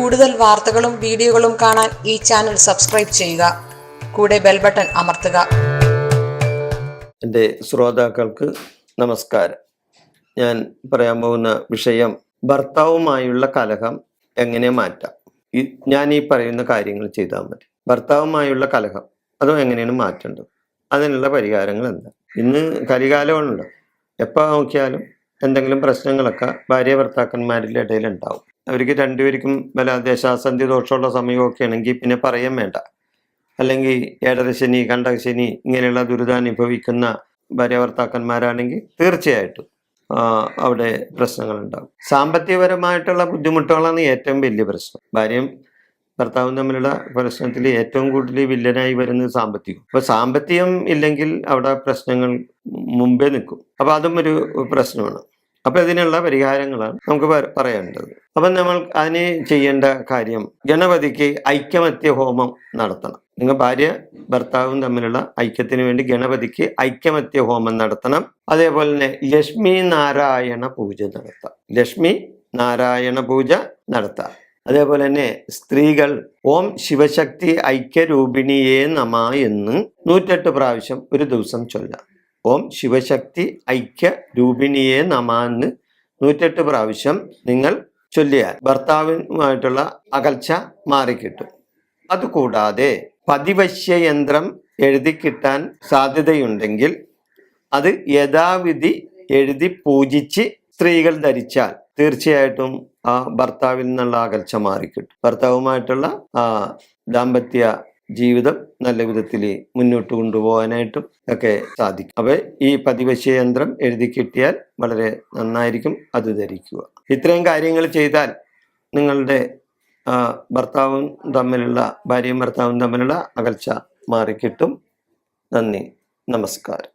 കൂടുതൽ വാർത്തകളും വീഡിയോകളും കാണാൻ ഈ ചാനൽ സബ്സ്ക്രൈബ് ചെയ്യുക. കൂടെ ബെൽ ബട്ടൺ അമർത്തുക. എൻ്റെ ശ്രോതാക്കൾക്ക് നമസ്കാരം. ഞാൻ പറയാൻ പോകുന്ന വിഷയം ഭർത്താവുമായുള്ള കലഹം എങ്ങനെ മാറ്റാം. ഞാൻ ഈ പറയുന്ന കാര്യങ്ങൾ ചെയ്താൽ മതി. ഭർത്താവുമായുള്ള കലഹം അതും എങ്ങനെയാണ് മാറ്റേണ്ടത്, അതിനുള്ള പരിഹാരങ്ങൾ എന്താ. ഇന്ന് കലികാലമാണല്ലോ, എപ്പോൾ നോക്കിയാലും എന്തെങ്കിലും പ്രശ്നങ്ങളൊക്കെ ഭാര്യ ഭർത്താക്കന്മാരുടെ ഇടയിൽ ഉണ്ടാവും. അവർക്ക് രണ്ടുപേർക്കും വല്ല ദേശാസന്ധി ദോഷമുള്ള സമയമൊക്കെ ആണെങ്കിൽ പിന്നെ പറയാൻ വേണ്ട. അല്ലെങ്കിൽ ഏഴരശനി, കണ്ടകശനി ഇങ്ങനെയുള്ള ദുരിതമനുഭവിക്കുന്ന ഭാര്യ ഭർത്താക്കന്മാരാണെങ്കിൽ തീർച്ചയായിട്ടും അവിടെ പ്രശ്നങ്ങളുണ്ടാകും. സാമ്പത്തികപരമായിട്ടുള്ള ബുദ്ധിമുട്ടുകളാണ് ഏറ്റവും വലിയ പ്രശ്നം. ഭാര്യയും ഭർത്താവും തമ്മിലുള്ള പ്രശ്നത്തിൽ ഏറ്റവും കൂടുതൽ വില്ലനായി വരുന്നത് സാമ്പത്തികം. അപ്പൊ സാമ്പത്തികം ഇല്ലെങ്കിൽ അവിടെ പ്രശ്നങ്ങൾ മുമ്പേ നിൽക്കും. അപ്പൊ അതും ഒരു പ്രശ്നമാണ്. അപ്പൊ ഇതിനുള്ള പരിഹാരങ്ങളാണ് നമുക്ക് പറയേണ്ടത്. അപ്പൊ നമ്മൾ അതിന് ചെയ്യേണ്ട കാര്യം, ഗണപതിക്ക് ഐക്യമത്യ ഹോമം നടത്തണം. നിങ്ങൾ ഭാര്യ ഭർത്താവും തമ്മിലുള്ള ഐക്യത്തിന് വേണ്ടി ഗണപതിക്ക് ഐക്യമത്യ ഹോമം നടത്തണം. അതേപോലെ തന്നെ ലക്ഷ്മി നാരായണ പൂജ നടത്താം. ലക്ഷ്മി നാരായണ പൂജ നടത്താം. അതേപോലെ തന്നെ സ്ത്രീകൾ ഓം ശിവശക്തി ഐക്യരൂപിണിയേ നമ എന്ന് 108 പ്രാവശ്യം ഒരു ദിവസം ചൊല്ലാം. ഓം ശിവശക്തി ഐക്യ രൂപിണിയെ നമ എന്ന് 108 പ്രാവശ്യം നിങ്ങൾ ചൊല്ലിയാൽ ഭർത്താവുമായിട്ടുള്ള അകൽച്ച മാറിക്കിട്ടും. അതുകൂടാതെ പതിവശ്യയന്ത്രം എഴുതി കിട്ടാൻ സാധ്യതയുണ്ടെങ്കിൽ അത് യഥാവിധി എഴുതി പൂജിച്ച് സ്ത്രീകൾ ധരിച്ചാൽ തീർച്ചയായിട്ടും ആ ഭർത്താവിൽ നിന്നുള്ള അകൽച്ച മാറിക്കിട്ടും. ഭർത്താവുമായിട്ടുള്ള ദാമ്പത്യ ജീവിതം നല്ല വിധത്തിൽ മുന്നോട്ട് കൊണ്ടുപോകാനായിട്ടും ഒക്കെ സാധിക്കും. അപ്പൊ ഈ പതിവശ്യയന്ത്രം എഴുതി കിട്ടിയാൽ വളരെ നന്നായിരിക്കും, അത് ധരിക്കുക. ഇത്രയും കാര്യങ്ങൾ ചെയ്താൽ നിങ്ങളുടെ ഭാര്യയും ഭർത്താവും തമ്മിലുള്ള അകൽച്ച മാറിക്കിട്ടും. നന്ദി, നമസ്കാരം.